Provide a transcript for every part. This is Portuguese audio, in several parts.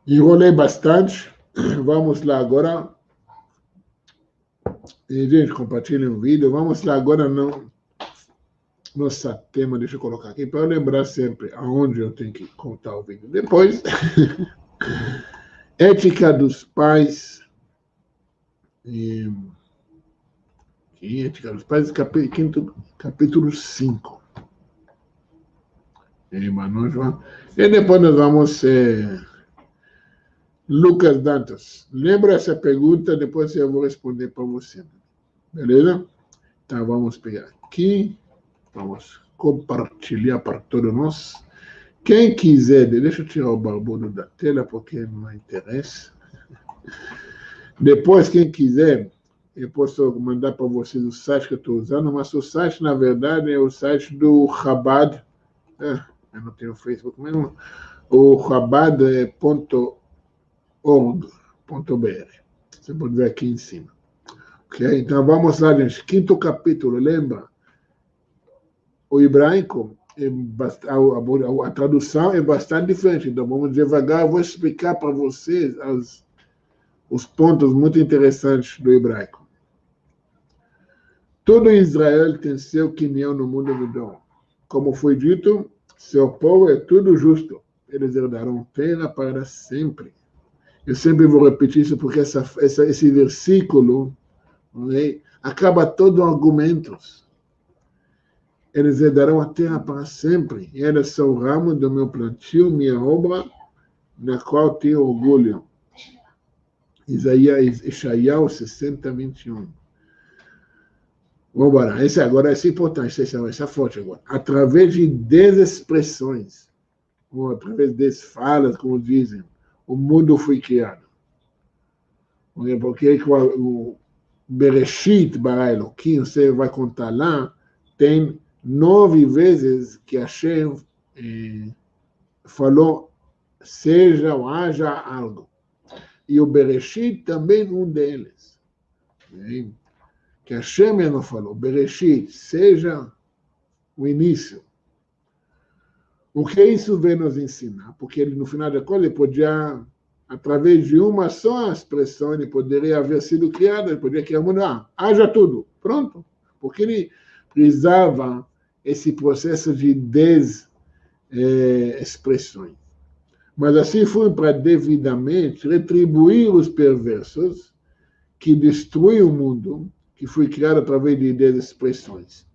Enrolei bastante. Vamos lá agora. E, gente, compartilhem o vídeo. Vamos lá agora no nosso tema. Deixa eu colocar aqui para eu lembrar sempre aonde eu tenho que contar o vídeo. Depois, ética dos pais. Ética dos pais, capítulo 5. E depois nós vamos... Lucas Dantas, lembra essa pergunta? Depois eu vou responder para você. Beleza? Então, vamos pegar aqui. Vamos compartilhar para todos nós. Quem quiser, deixa eu tirar o barbudo da tela, porque não interessa. Depois, quem quiser, eu posso mandar para vocês o site que eu estou usando, mas o site, na verdade, é o site do Chabad. Eu não tenho Facebook mesmo. O chabad.org.br. Você pode ver aqui em cima. Ok? Então, vamos lá, gente. 5º capítulo, lembra? O hebraico, a tradução é bastante diferente. Então, vamos devagar. Eu vou explicar para vocês os pontos muito interessantes do hebraico. Todo Israel tem seu quinhão no mundo do dom. Como foi dito, seu povo é tudo justo. Eles herdarão terra para sempre. Eu sempre vou repetir isso porque esse versículo, okay, acaba todo argumentos. Eles herdarão a terra para sempre. E eles são o ramo do meu plantio, minha obra, na qual tenho orgulho. Ishaiah 60, 21. Vamos embora. Esse é importante, essa é forte agora. Através de 10 expressões, ou através de 10 falas, como dizem, o mundo foi criado. Porque o Bereshit, bara Elohim, você vai contar lá, tem 9 vezes que Hashem falou seja ou haja algo. E o Bereshit também um deles. Que Hashem não falou. Bereshit, seja o início. O que isso vem nos ensinar? Porque ele, no final da conta, ele podia, através de uma só expressão, ele poderia haver sido criado, ele poderia criar o mundo. Haja tudo. Pronto. Porque ele precisava esse processo de 10 expressões. Mas assim foi para devidamente retribuir os perversos que destruem o mundo, que foi criado através de 10 expressões.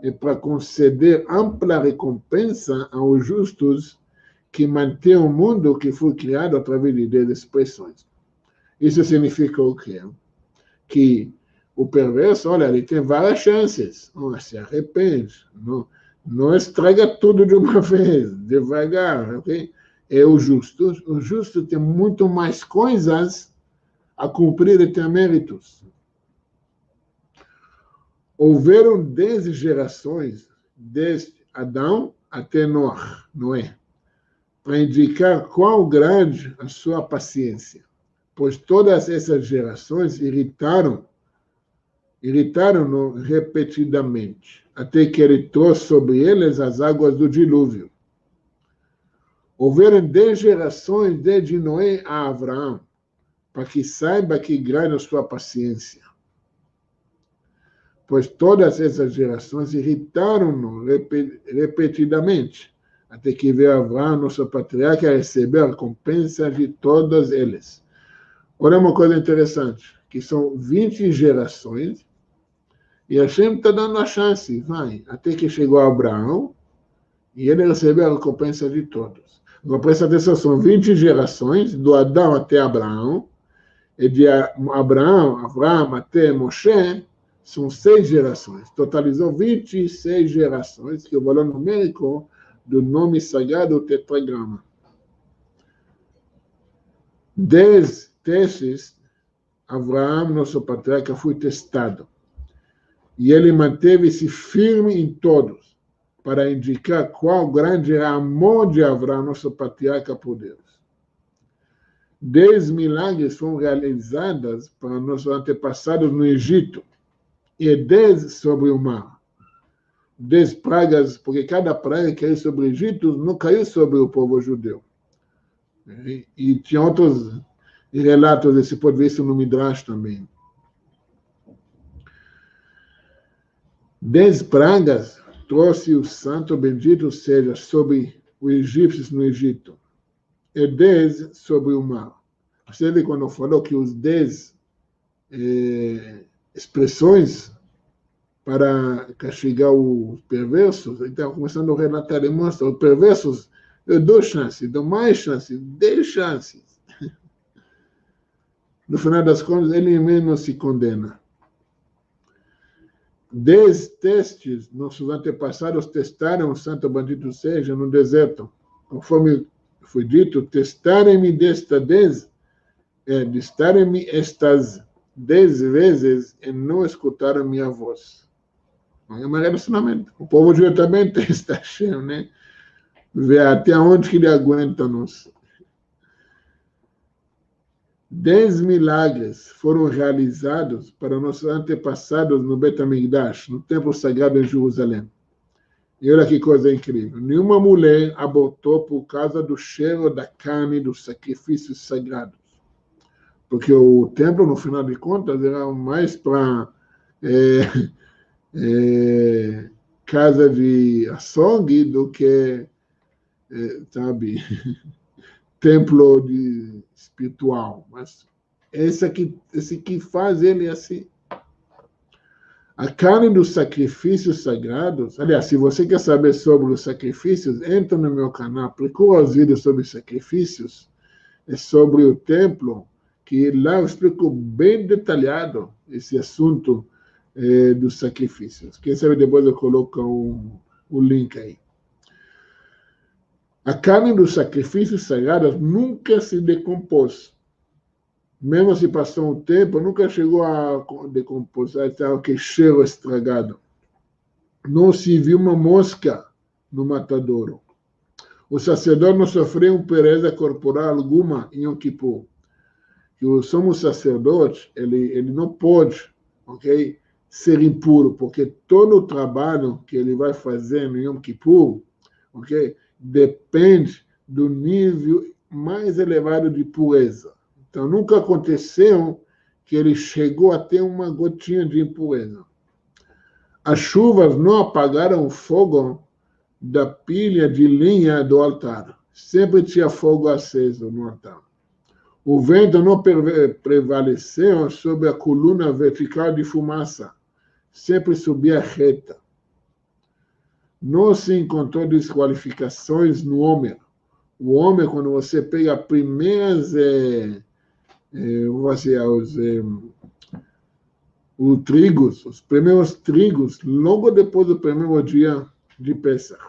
E para conceder ampla recompensa aos justos que mantêm o mundo que foi criado através de 10 expressões. Isso significa o quê? Que o perverso, olha, ele tem várias chances. Se arrepende. Não estraga tudo de uma vez, devagar, ok? É o justo tem muito mais coisas a cumprir e ter méritos. Houveram 10 gerações, desde Adão até Noé, para indicar quão grande a sua paciência, pois todas essas gerações irritaram-no repetidamente, até que ele trouxe sobre eles as águas do dilúvio. Houveram 10 gerações desde Noé a Abraão, para que saiba que grande a sua paciência. Pois todas essas gerações irritaram-no repetidamente, até que veio Abraão, nosso patriarca, a receber a recompensa de todos eles. Olha uma coisa interessante, que são 20 gerações, e Hashem está dando a chance, vai, até que chegou Abraão, e ele recebeu a recompensa de todos. Agora, presta atenção, são 20 gerações, do Adão até Abraão, e de Abraão até Moshe, são 6 gerações. Totalizou 26 gerações, que é o valor numérico do nome sagrado tetragrama. 10 testes, Abraão, nosso patriarca, foi testado. E ele manteve-se firme em todos, para indicar qual grande era o amor de Abraão, nosso patriarca, por Deus. 10 milagres foram realizados para nossos antepassados no Egito, e 10 sobre o mar. 10 pragas, porque cada praga que caiu sobre o Egito não caiu sobre o povo judeu. E tinha outros relatos desse ponto de vista no Midrash também. 10 pragas trouxe o santo bendito seja sobre os egípcios no Egito, e 10 sobre o mar. Você quando falou que os 10 expressões para castigar os perversos, então começando a relatar e mostra, os perversos, eu dou chance, dou mais chances, 10 chances. No final das contas, ele mesmo se condena. 10 testes, nossos antepassados testaram o santo bendito seja no deserto. Conforme foi dito, testarem-me testarem-me estas 10 vezes e não escutaram minha voz. É um relacionamento. O povo judeu também testa Hashem, né? Ver até onde que ele aguenta-nos. 10 milagres foram realizados para nossos antepassados no Bet HaMikdash, no templo sagrado em Jerusalém. E olha que coisa incrível. Nenhuma mulher abortou por causa do cheiro da carne dos sacrifícios sagrados. Porque o templo, no final de contas, era mais para casa de açougue do que, sabe, templo espiritual. Mas esse que faz ele assim. A carne dos sacrifícios sagrados, aliás, se você quer saber sobre os sacrifícios, entra no meu canal, procura os vídeos sobre sacrifícios, sobre o templo, que lá eu explico bem detalhado esse assunto dos sacrifícios. Quem sabe depois eu coloco o link aí. A carne dos sacrifícios sagrados nunca se decompôs. Mesmo se passou um tempo, nunca chegou a decompor, que cheiro estragado. Não se viu uma mosca no matadouro. O sacerdote não sofreu impureza corporal alguma em Yom Kippur. Que o sumo sacerdote, ele não pode, ok, ser impuro, porque todo o trabalho que ele vai fazer no Yom Kippur, ok, depende do nível mais elevado de pureza. Então, nunca aconteceu que ele chegou a ter uma gotinha de impureza. As chuvas não apagaram o fogo da pilha de linha do altar. Sempre tinha fogo aceso no altar. O vento não prevaleceu sobre a coluna vertical de fumaça. Sempre subia reta. Não se encontrou desqualificações no homem. O homem, quando você pega as primeiras... os primeiros trigos, logo depois do primeiro dia de Pesach.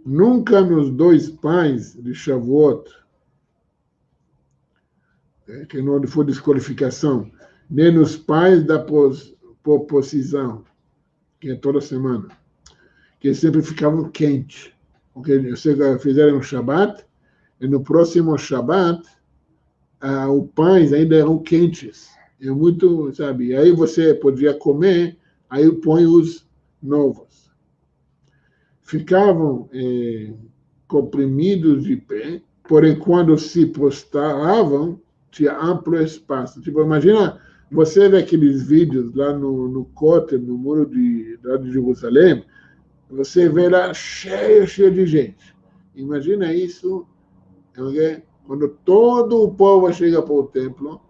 Nunca nos 2 pães de Shavuot, que não foi desqualificação, nem nos pães da proposição, que é toda semana, que sempre ficavam quentes. Porque vocês fizeram o Shabbat, e no próximo Shabbat, os pães ainda eram quentes. É muito, sabe? Aí você podia comer, aí põe os novos. Ficavam comprimidos de pé, porém, quando se prostravam, tinha amplo espaço. Tipo, imagina, você vê aqueles vídeos lá no Kotel, no muro lá de Jerusalém, você vê lá cheio de gente. Imagina isso, okay? Quando todo o povo chega para o templo,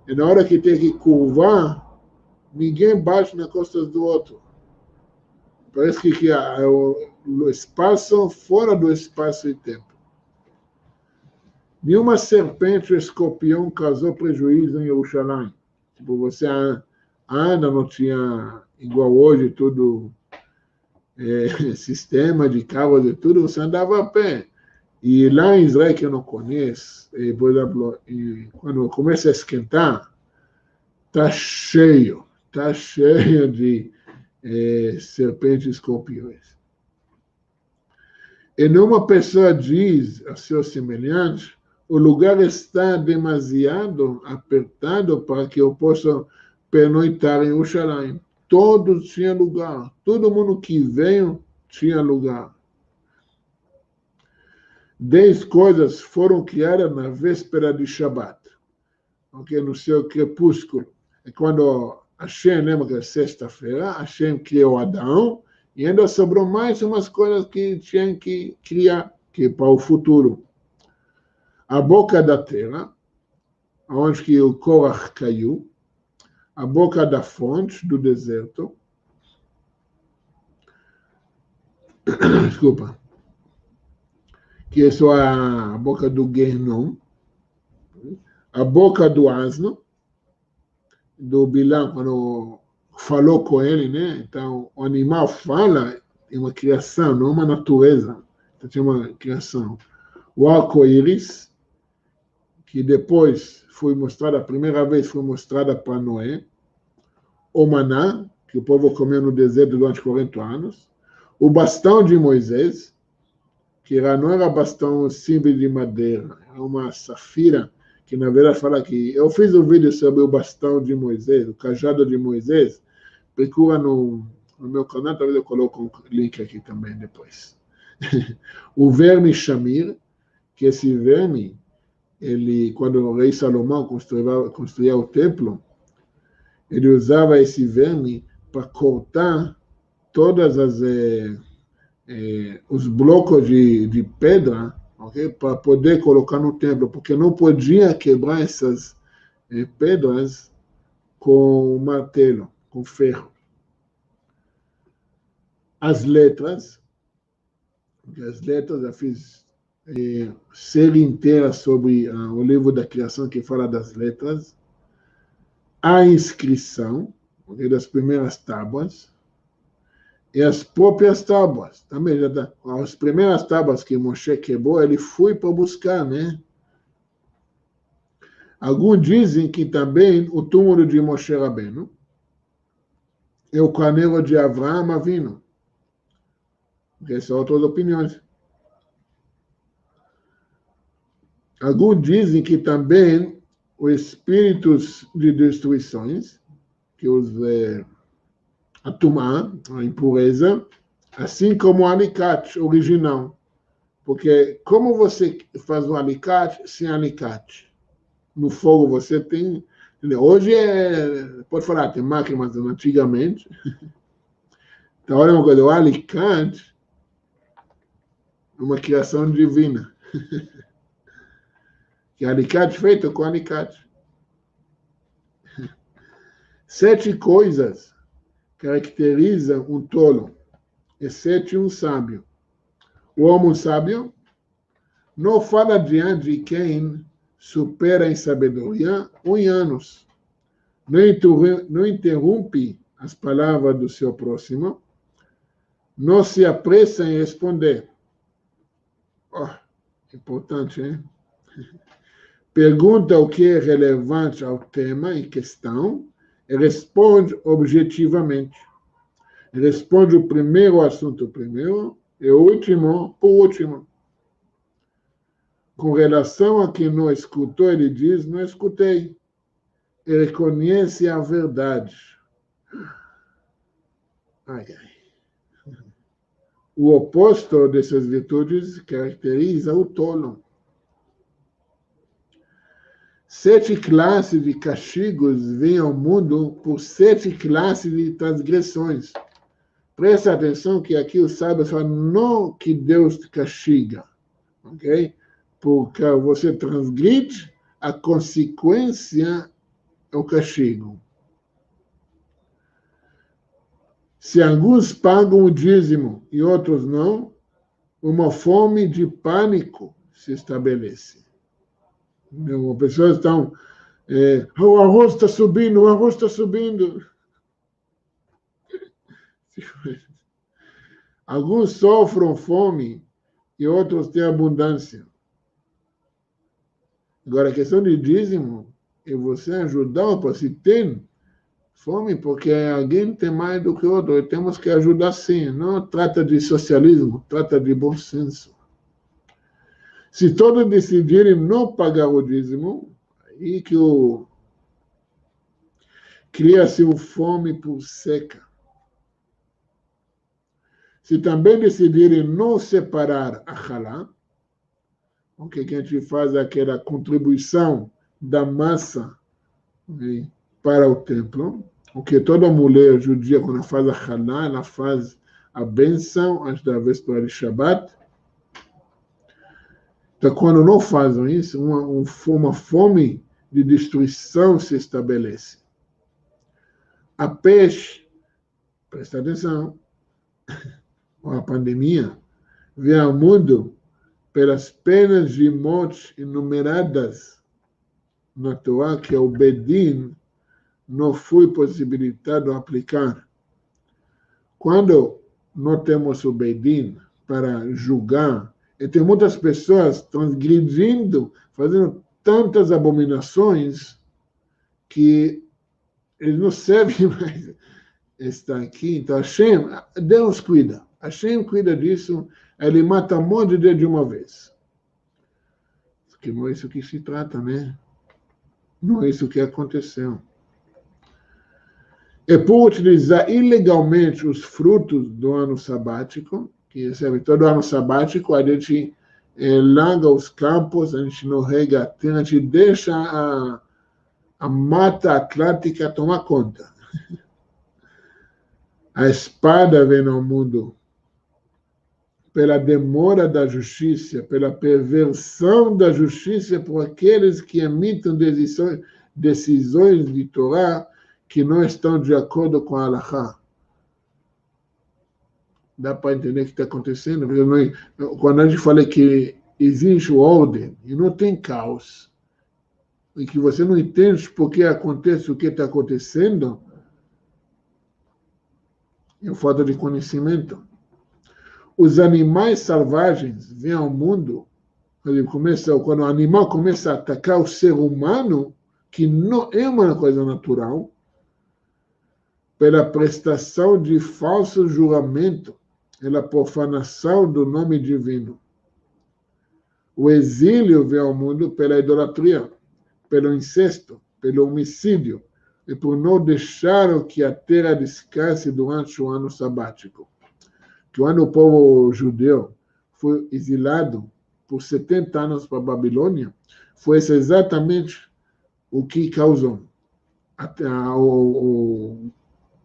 e na hora que tem que curvar, ninguém bate nas costas do outro. Parece que há o espaço fora do espaço e tempo. Nenhuma serpente ou escorpião causou prejuízo em Jerusalém. Tipo, você anda, não tinha, igual hoje, tudo, sistema de carros e tudo, você andava a pé. E lá em Israel, que eu não conheço, por exemplo, quando começa a esquentar, está cheio de serpentes e escorpiões. E uma pessoa diz a seu semelhante, o lugar está demasiado apertado para que eu possa pernoitar em Jerusalém. Todos tinham lugar. Todo mundo que veio tinha lugar. 10 coisas foram criadas na véspera de Shabat, okay? No seu crepúsculo. É quando Hashem, lembra que é sexta-feira, Hashem criou Adão, e ainda sobrou mais umas coisas que tinha que criar, que para o futuro. A boca da terra, onde que o Korach caiu, a boca da fonte do deserto, desculpa, que é só a boca do Genom, a boca do asno, do Bilam, quando falou com ele, né? Então, o animal fala, é uma criação, não uma natureza. Então, tinha uma criação. O arco-íris, que depois foi mostrada, a primeira vez foi mostrada para Noé. O maná, que o povo comeu no deserto durante 40 anos. O bastão de Moisés, que não era bastão simples de madeira, era uma safira, que na verdade fala que... Eu fiz um vídeo sobre o bastão de Moisés, o cajado de Moisés. Procura no meu canal, talvez eu coloque um link aqui também depois. O verme Shamir, que esse verme, ele, quando o rei Salomão construía o templo, ele usava esse verme para cortar todas as os blocos de pedra, okay, para poder colocar no templo, porque não podia quebrar essas pedras com martelo, com ferro. As letras eu fiz série inteira sobre o livro da criação que fala das letras, a inscrição, okay, das primeiras tábuas, e as próprias tábuas. Também as primeiras tábuas que Moshe quebrou, ele foi para buscar, né? Alguns dizem que também o túmulo de Moshe Rabbeinu é o carneiro de Avraham Avinu. Essas são outras opiniões. Alguns dizem que também os espíritos de destruições, que os a tumá, a impureza, assim como o alicate original. Porque como você faz um alicate sem alicate? No fogo você tem... Hoje pode falar, tem máquina, mas antigamente... Então, olha uma coisa, o alicate é uma criação divina. Que é alicate feito com alicate. 7 coisas caracterizam um tolo, exceto um sábio. O homem sábio não fala diante de quem supera em sabedoria ou em anos. Não interrompe as palavras do seu próximo. Não se apressa em responder. Oh, importante, hein? Pergunta o que é relevante ao tema em questão e responde objetivamente. Responde o primeiro assunto primeiro e o último por último. Com relação a quem não escutou, ele diz, não escutei. Ele conhece a verdade. Ai, ai. O oposto dessas virtudes caracteriza o tolo. 7 classes de castigos vêm ao mundo por 7 classes de transgressões. Presta atenção que aqui o sábio fala não que Deus te castiga, ok? Porque você transgride, a consequência é o castigo. Se alguns pagam o dízimo e outros não, uma fome de pânico se estabelece. As pessoas estão... o arroz está subindo, o arroz está subindo. Alguns sofrem fome e outros têm abundância. Agora, a questão de dízimo é você ajudar, para se tem fome, porque alguém tem mais do que outro, e temos que ajudar sim. Não trata de socialismo, trata de bom senso. Se todos decidirem não pagar o dízimo, aí que cria-se uma fome por seca. Se também decidirem não separar a halá, okay, que a gente faz aquela contribuição da massa, okay, para o templo, porque toda mulher judia, quando faz a Haná, ela faz a bênção antes da véspera de Shabbat. Então, quando não fazem isso, uma fome de destruição se estabelece. A peste, presta atenção, a pandemia, veio ao mundo pelas penas de morte enumeradas na Torá, que é o Bedin não foi possibilitado aplicar. Quando não temos o Bedin para julgar, e tem muitas pessoas transgredindo, fazendo tantas abominações, que eles não servem mais estar aqui. Então, Hashem, Deus cuida. Hashem cuida disso, ele mata um monte de uma vez. Porque não é isso que se trata, né? Não é isso que aconteceu. É por utilizar ilegalmente os frutos do ano sabático, que recebe todo ano sabático, a gente larga os campos, a gente não rega a terra, a gente deixa a Mata Atlântica tomar conta. A espada vem ao mundo pela demora da justiça, pela perversão da justiça por aqueles que emitem decisões de Torá que não estão de acordo com a Halachá. Dá para entender o que está acontecendo? Quando a gente fala que existe ordem e não tem caos, e que você não entende por que acontece o que está acontecendo, é falta de conhecimento. Os animais selvagens vêm ao mundo, quando o animal começa a atacar o ser humano, que não é uma coisa natural, pela prestação de falso juramento, pela profanação do nome divino. O exílio vem ao mundo pela idolatria, pelo incesto, pelo homicídio, e por não deixar que a terra descanse durante o ano sabático. Quando o povo judeu foi exilado por 70 anos para a Babilônia, foi exatamente o que causou.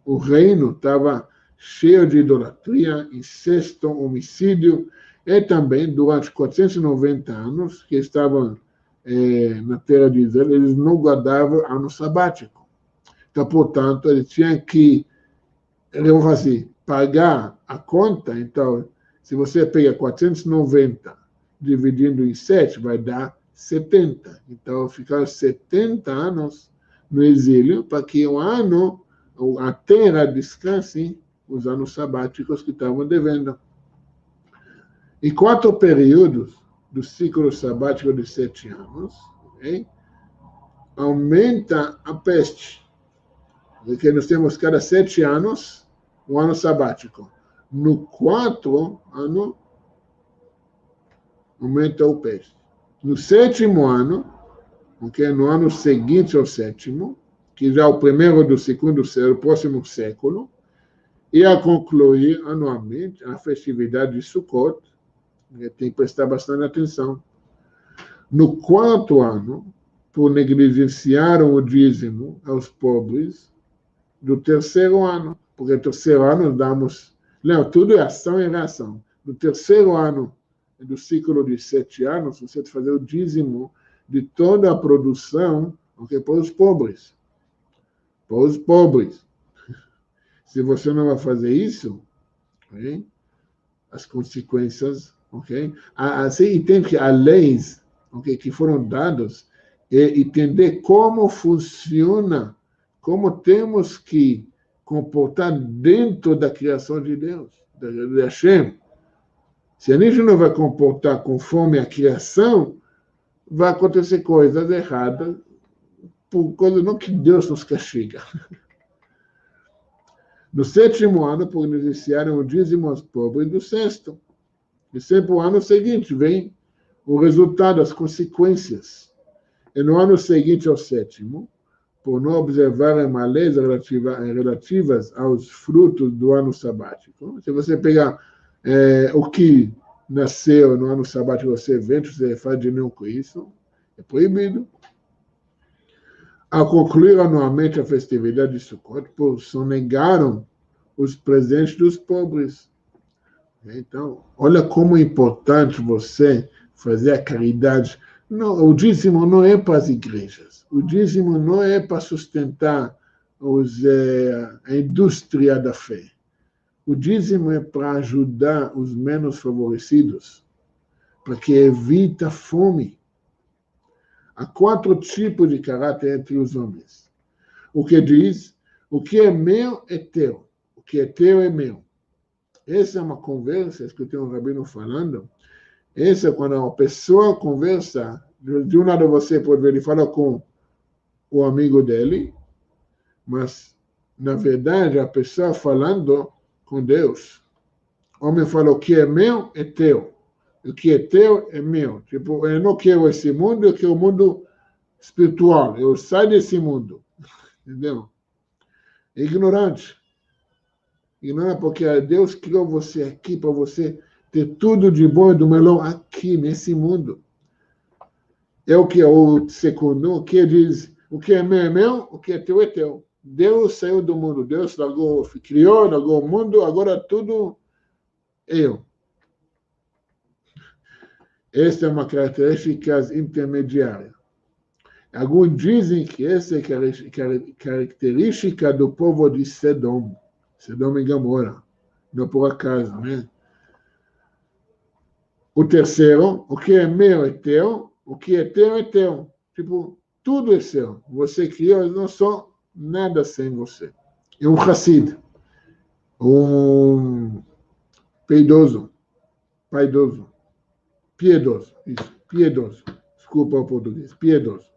O reino estava cheio de idolatria, incesto, homicídio, e também, durante 490 anos, que estavam na terra de Israel, eles não guardavam ano sabático. Então, portanto, eles tinham que, pagar a conta. Então, se você pega 490 dividindo em 7, vai dar 70. Então, ficaram 70 anos no exílio, para que um ano a terra descanse os anos sabáticos que estavam devendo. E 4 períodos do ciclo sabático de 7 anos, okay, aumenta a peste. Porque nós temos cada 7 anos um ano sabático. No 4 ano, aumenta o peste. No 7º ano, okay, no ano seguinte ao 7º, que já é o primeiro do segundo século, o próximo século, e a concluir anualmente a festividade de Sukkot, tem que prestar bastante atenção. No 4º ano, por negligenciar o dízimo aos pobres, do 3º ano, porque no 3º ano damos... Não, tudo é ação e reação. No 3º ano do ciclo de 7 anos, você tem que fazer o dízimo de toda a produção, okay, para os pobres. Para os pobres. Se você não vai fazer isso, okay, as consequências, ok? Você entende que as leis, okay, que foram dadas, é entender como funciona, como temos que comportar dentro da criação de Deus, de Hashem. Se a gente não vai comportar conforme a criação, vai acontecer coisas erradas, por coisa não que Deus nos castiga. No 7º ano, por iniciarem o dízimo aos pobres, do 6º. E sempre o ano seguinte vem o resultado, as consequências. E no ano seguinte ao 7º, por não observarem as leis relativas aos frutos do ano sabático. Se você pegar o que nasceu no ano sabático, você vende, você faz dinheiro com isso, é proibido. Ao concluir anualmente a festividade de Sukkot, sonegaram os presentes dos pobres. Então, olha como é importante você fazer a caridade. Não, o dízimo não é para as igrejas. O dízimo não é para sustentar a indústria da fé. O dízimo é para ajudar os menos favorecidos, para que evite a fome. Há 4 tipos de caráter entre os homens. O que diz, o que é meu é teu, o que é teu é meu. Essa é uma conversa, escutei um rabino falando, essa é quando uma pessoa conversa, de um lado você pode ver, ele fala com o amigo dele, mas, na verdade, a pessoa falando com Deus. O homem fala, o que é meu é teu, o que é teu é meu. Tipo, eu não quero esse mundo, eu quero o mundo espiritual, eu saio desse mundo. Entendeu? É ignorante. Ignorante porque Deus criou você aqui para você ter tudo de bom e do melhor aqui, nesse mundo. É o que é o segundo, o que diz, o que é meu, o que é teu é teu. Deus saiu do mundo, Deus criou, largou o mundo, agora tudo é eu. Esta é uma característica intermediária. Alguns dizem que essa é característica do povo de Sedom. Sedom e Gomorra. Não por acaso, né? O terceiro, o que é meu é teu, o que é teu é teu. Tipo, tudo é seu. Você criou, eu não sou nada sem você. É um Hassid, um piedoso, piedoso. Desculpa o português, piedoso.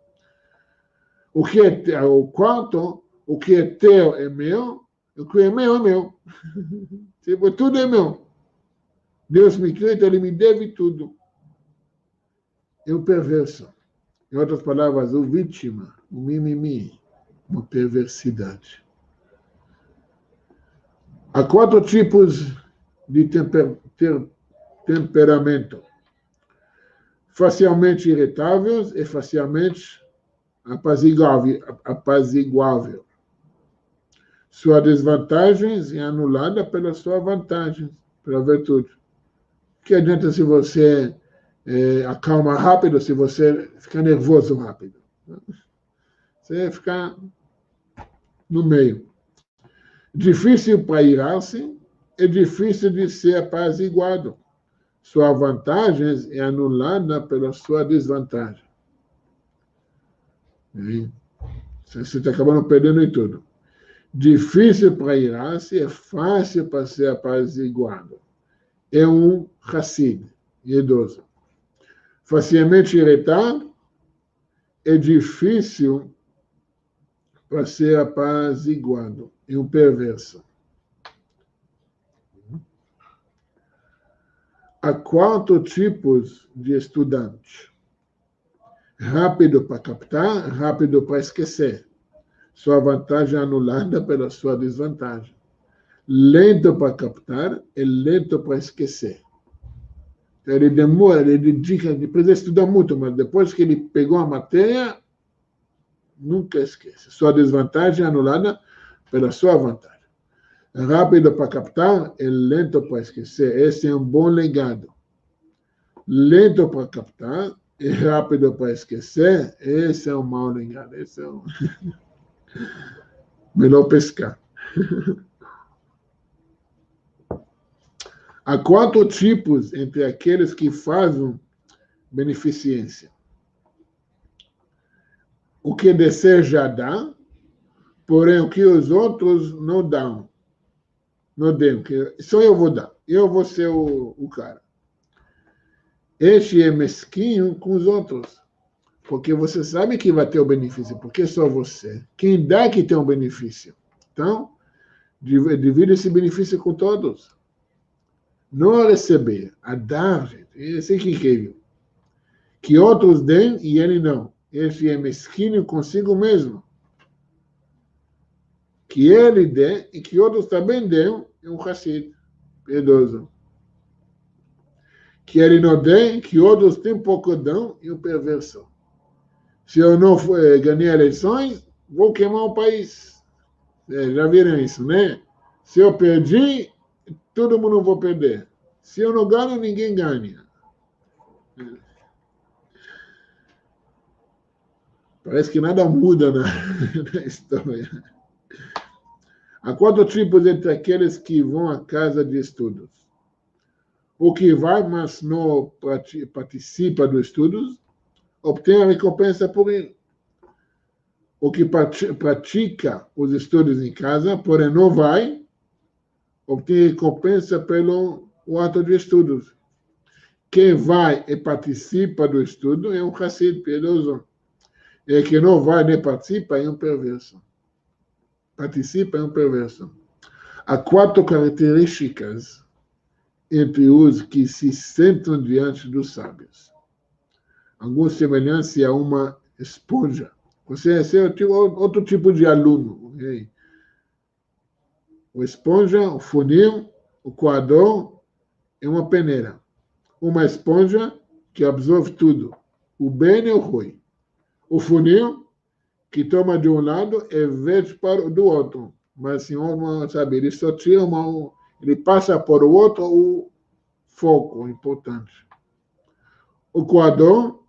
O que é teu, o quarto, o que é teu é meu, o que é meu. Tipo, tudo é meu. Deus me criou, então ele me deve tudo. É um perverso. Em outras palavras, o vítima, o mimimi, uma perversidade. Há 4 tipos de temperamento. Facilmente irritáveis e facilmente apaziguável. Sua desvantagem é anulada pela sua vantagem, pela virtude. Que adianta se você acalma rápido, se você fica nervoso rápido? Você fica no meio. Difícil para irar-se é difícil de ser apaziguado. Sua vantagem é anulada pela sua desvantagem. Você está acabando perdendo em tudo. Difícil para irar-se é fácil para ser apaziguado. É um Hassid, idoso. Facilmente irritado é difícil para ser apaziguado. É um perverso. Há 4 tipos de estudante. Rápido para captar, rápido para esquecer. Sua vantagem é anulada pela sua desvantagem. Lento para captar e lento para esquecer. Ele demora, ele dedica, ele precisa estudar muito, mas depois que ele pegou a matéria, nunca esquece. Sua desvantagem é anulada pela sua vantagem. Rápido para captar e lento para esquecer. Esse é um bom legado. Lento para captar e rápido para esquecer. Esse é um mau legado. Esse é um... melhor pescar. Há 4 tipos entre aqueles que fazem beneficência. O que deseja dá, porém o que os outros não dão. Não dão, que só eu vou dar. Eu vou ser o cara. Este é mesquinho com os outros. Porque você sabe que vai ter o benefício. Porque só você. Quem dá que tem o benefício. Então, divide esse benefício com todos. Não a receber, a dar, gente. Esse é incrível. Que outros deem e ele não. Esse é mesquinho consigo mesmo. Que ele dê e que outros também dêem, é um Hassid, piedoso. que ele não dê, que outros têm pouco dão, e o perverso. Se eu não ganhar eleições, vou queimar o país. Já viram isso, né? Se eu perdi, todo mundo vai perder. Se eu não ganho, ninguém ganha. Parece que nada muda na história. Há 4 tipos entre aqueles que vão à casa de estudos. O que vai, mas não participa dos estudos, obtém a recompensa por ele. O que pratica os estudos em casa, porém não vai, obtém recompensa pelo ato de estudos. Quem vai e participa do estudo é um Hassid piedoso. E quem não vai nem participa é um perverso. Participa é um perverso. Há 4 características entre os que se sentam diante dos sábios. Alguma semelhança a uma esponja. Você é outro tipo de aluno. Okay? O esponja, o funil, o coador é uma peneira. Uma esponja que absorve tudo, o bem e o ruim. O funil, que toma de um lado e verde para do outro. Mas, assim, sabe, ele só tira ele passa por o outro o foco importante. O coador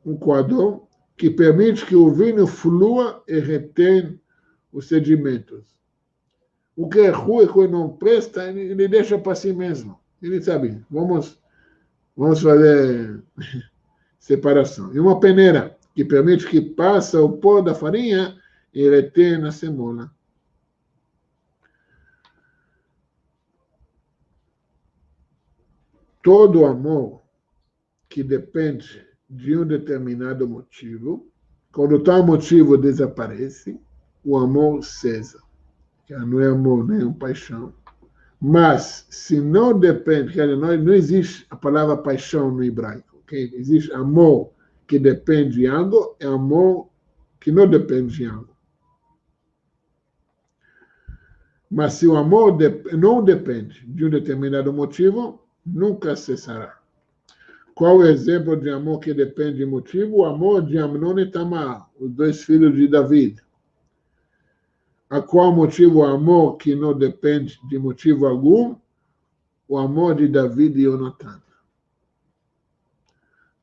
um coador que permite que o vinho flua e retém os sedimentos. O que é ruim, que não presta, ele deixa para si mesmo. Ele sabe, vamos fazer separação. E uma peneira, que permite que passe o pó da farinha e retém a semola. Todo amor que depende de um determinado motivo, quando tal motivo desaparece, o amor cessa. Não é amor, nem paixão. Mas, se não depende, não existe a palavra paixão no hebraico. Okay? Existe amor que depende de algo e amor que não depende de algo. Mas se o amor não depende de um determinado motivo, nunca cessará. Qual o exemplo de amor que depende de motivo? O amor de Amnon e Tamar, os 2 filhos de David. A qual motivo o amor que não depende de motivo algum? O amor de David e Jonathan.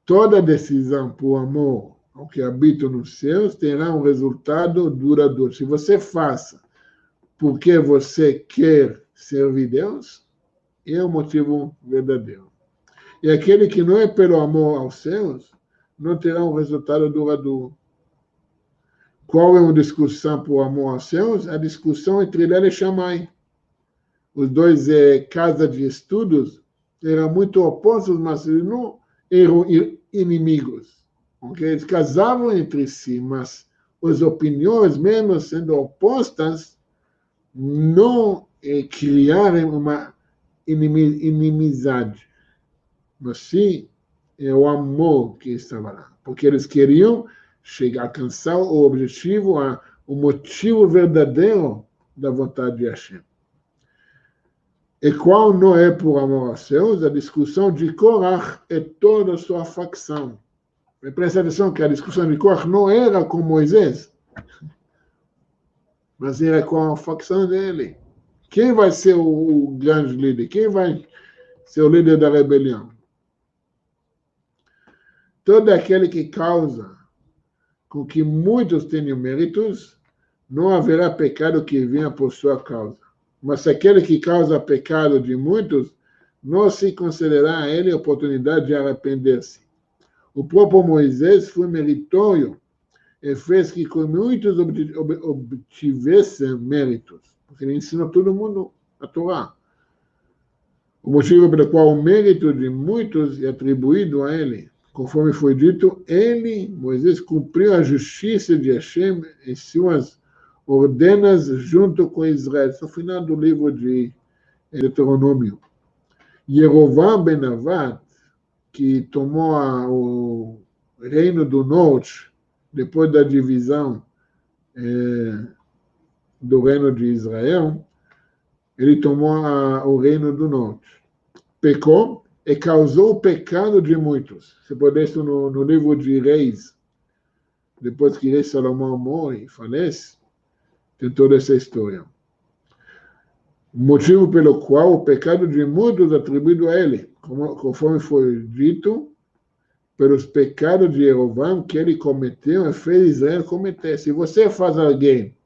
Toda decisão por amor ao que habita nos céus terá um resultado duradouro. Se você faça porque você quer servir Deus, é um motivo verdadeiro. E aquele que não é pelo amor aos céus, não terá um resultado duradouro. Qual é uma discussão por amor aos céus? A discussão entre Hillel e Shammai. Os 2 casas de estudos eram muito opostos, mas não eram inimigos. Okay? Eles casavam entre si, mas as opiniões, mesmo sendo opostas, não criaram uma inimizade. Mas sim, é o amor que estava lá. Porque eles queriam alcançar o objetivo, o motivo verdadeiro da vontade de Hashem. E qual não é por amor aos céus? A discussão de Korach é toda a sua facção. Presta atenção que a discussão de Korach não era com Moisés, mas era com a facção dele. Quem vai ser o grande líder? Quem vai ser o líder da rebelião? Todo aquele que causa com que muitos tenham méritos, não haverá pecado que venha por sua causa. Mas aquele que causa pecado de muitos, não se concederá a ele a oportunidade de arrepender-se. O próprio Moisés foi meritório e fez que muitos obtivessem méritos, porque ele ensinou todo mundo a Torá. O motivo pelo qual o mérito de muitos é atribuído a ele. Conforme foi dito, Moisés, cumpriu a justiça de Hashem em suas ordenas junto com Israel. No final do livro de Deuteronômio. Yerovam ben Nevat, que tomou o reino do norte, depois da divisão do reino de Israel, ele tomou o reino do norte. pecou e causou o pecado de muitos. Você pode ler isso no livro de Reis. Depois que Rei Salomão morre e falece, tem toda essa história. O motivo pelo qual o pecado de muitos atribuído a ele, conforme foi dito, pelos pecados de Jeroboão que ele cometeu e fez Israel cometer. Se você faz alguém,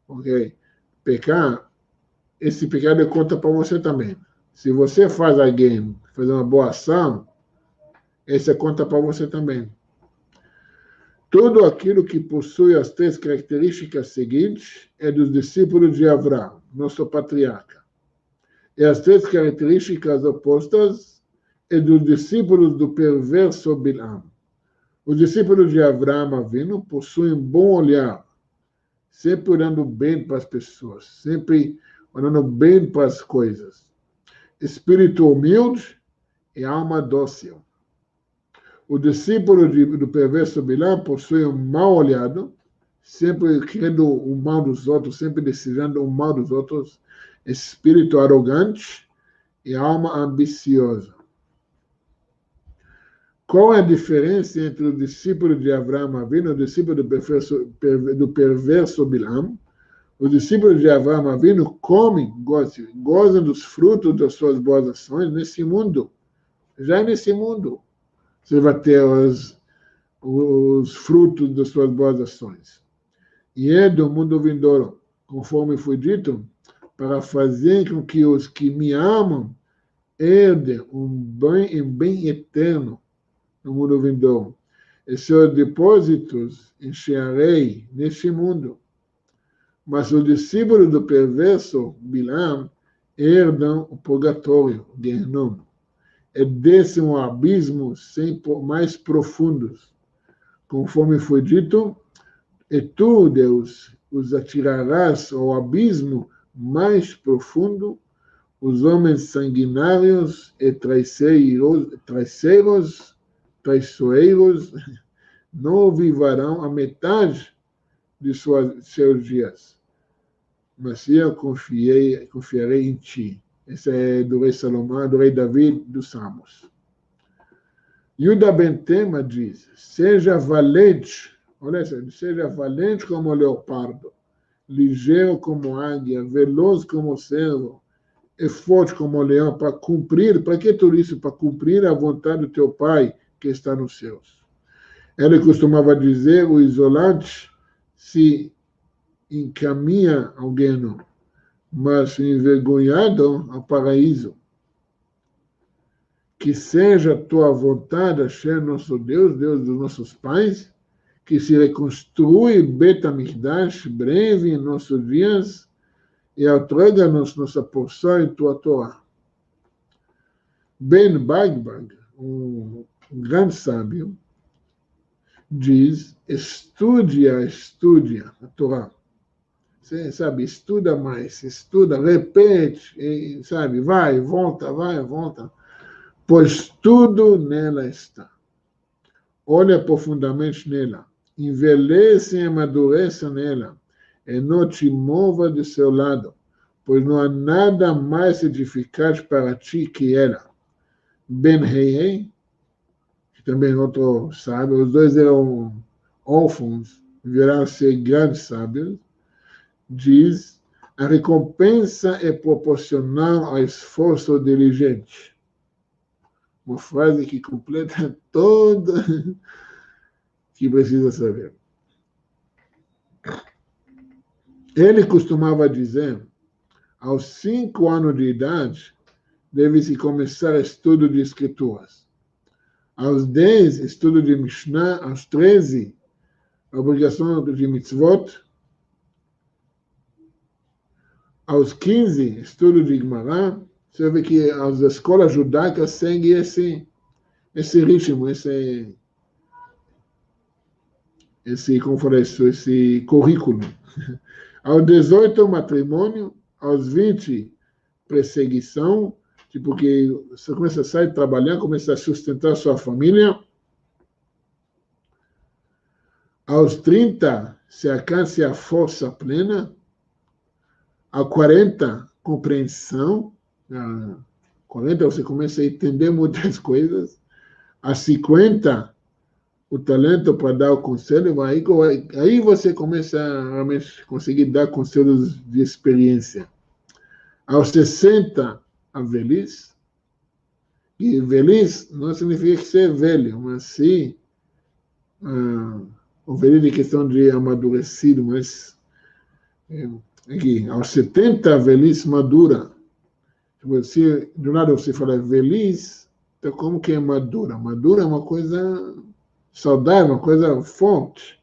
ok, pecar, esse pecado conta para você também. Se você faz alguém fazer uma boa ação, essa conta para você também. Tudo aquilo que possui as três características seguintes é dos discípulos de Abraão, nosso patriarca. E as três características opostas é dos discípulos do perverso Bilam. Os discípulos de Abraão Avinu possuem bom olhar, sempre olhando bem para as pessoas, sempre olhando bem para as coisas. Espírito humilde e alma dócil. O discípulo do perverso Bilam possui um mau olhado, sempre querendo o mal dos outros, sempre desejando o mal dos outros, espírito arrogante e alma ambiciosa. Qual é a diferença entre o discípulo de Abraão Avinu e o discípulo do perverso Bilam? Os discípulos de Abraão Avinu comem, gozam dos frutos das suas boas ações nesse mundo. Já nesse mundo, você vai ter os frutos das suas boas ações. E é do mundo vindouro, conforme foi dito, para fazer com que os que me amam herdem um bem eterno no mundo vindouro. E seus depósitos encherei neste mundo. Mas os discípulos do perverso Bilam herdam o purgatório, o Gehenom, e descem um abismo mais profundos. Conforme foi dito, e tu, Deus, os atirarás ao abismo mais profundo, os homens sanguinários e traiçoeiros não viverão a metade de seus dias. Mas eu confiarei em ti. Esse é do rei Salomão, do rei Davi, dos Salmos. Yuda Ben Tema diz, seja valente, olha isso, seja valente como o leopardo, ligeiro como águia, veloz como o cervo, e forte como o leão, para cumprir, para que tudo isso? Para cumprir a vontade do teu Pai, que está nos céus. Ele costumava dizer, o isolante se encaminha ao Gehenom, mas o envergonhado ao paraíso. Que seja a tua vontade, Hashem, nosso Deus, Deus dos nossos pais, que se reconstrui Bet HaMikdash breve em nossos dias e outorga-nos nossa porção em tua Torá. Ben Bagbag, um grande sábio, diz, estude a Torá. Você sabe, estuda mais, estuda, repete, e, sabe, vai, volta, pois tudo nela está. Olha profundamente nela, envelheça e amadureça nela, e não te mova de seu lado, pois não há nada mais edificante para ti que ela. Ben Hei, que também é outro sábio, os dois eram órfãos, viraram ser grandes sábios, diz, a recompensa é proporcional ao esforço diligente. Uma frase que completa toda que precisa saber. Ele costumava dizer, aos 5 anos de idade, deve-se começar estudo de escrituras. Aos 10, estudo de Mishnah. Aos 13, obrigação de mitzvot. Aos 15, estudo de Gemara. Você vê que as escolas judaicas seguem esse ritmo, como falei, esse currículo. Aos 18, matrimônio. Aos 20, perseguição, tipo que você começa a sair trabalhar, começa a sustentar sua família. Aos 30, se alcança a força plena. Aos 40, compreensão, 40 você começa a entender muitas coisas. A 50, o talento para dar o conselho, aí você começa a realmente conseguir dar conselhos de experiência. Aos 60, a velhice. E velhice não significa ser velho, mas sim o velho de questão de amadurecido, mas aqui, aos 70, a velhice madura. Se de um lado você fala velhice, então como que é madura? Madura é uma coisa saudável, uma coisa forte.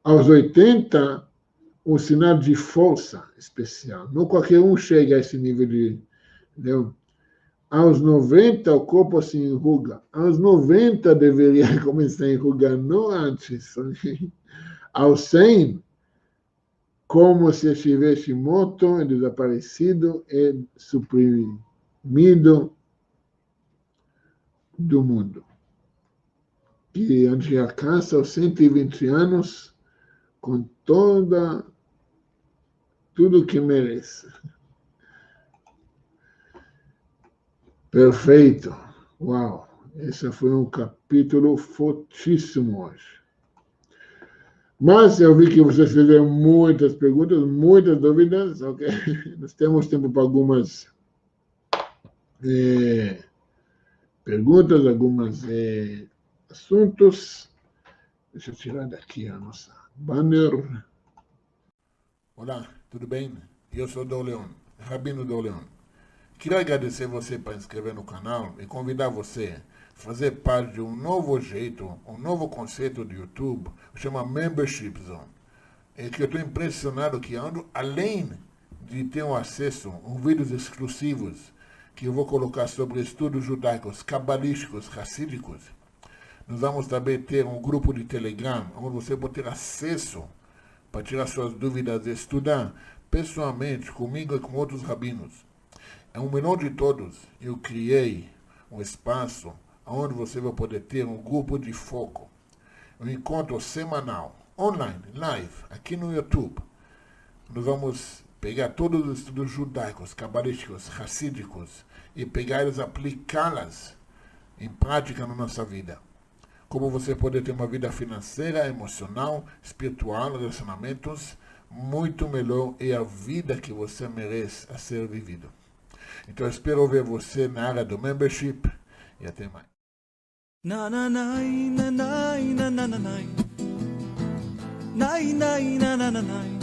Aos 80, um sinal de força especial. Não qualquer um chega a esse nível de... Entendeu? Aos 90, o corpo se enruga. Aos 90, deveria começar a enrugar, não antes. Aos 100, como se estivesse morto, desaparecido e suprimido do mundo. E a gente alcança aos 120 anos com tudo que merece. Perfeito. Uau! Esse foi um capítulo fortíssimo hoje. Mas eu vi que vocês fizeram muitas perguntas, muitas dúvidas. Ok? Nós temos tempo para algumas perguntas, alguns assuntos. Deixa eu tirar daqui a nossa banner. Olá, tudo bem? Eu sou Dom Leon, Rabino Dom Leon. Queria agradecer você para inscrever no canal e convidar você a fazer parte de um novo jeito, um novo conceito do YouTube, que chama Membership Zone. É que eu estou impressionado que além de ter um acesso a vídeos exclusivos que eu vou colocar sobre estudos judaicos, cabalísticos, racídicos, nós vamos também ter um grupo de Telegram, onde você pode ter acesso para tirar suas dúvidas e estudar pessoalmente comigo e com outros rabinos. É o melhor de todos. Eu criei um espaço onde você vai poder ter um grupo de foco. Um encontro semanal, online, live, aqui no YouTube. Nós vamos pegar todos os estudos judaicos, cabalísticos, racídicos e pegar eles, aplicá-las em prática na nossa vida. Como você pode ter uma vida financeira, emocional, espiritual, relacionamentos muito melhor e a vida que você merece a ser vivida. Então eu espero ver você na área do membership e até mais. Na na na na na na na na na na na na na na na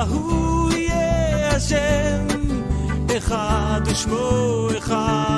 הוא יהיה השם אחד ושמו אחד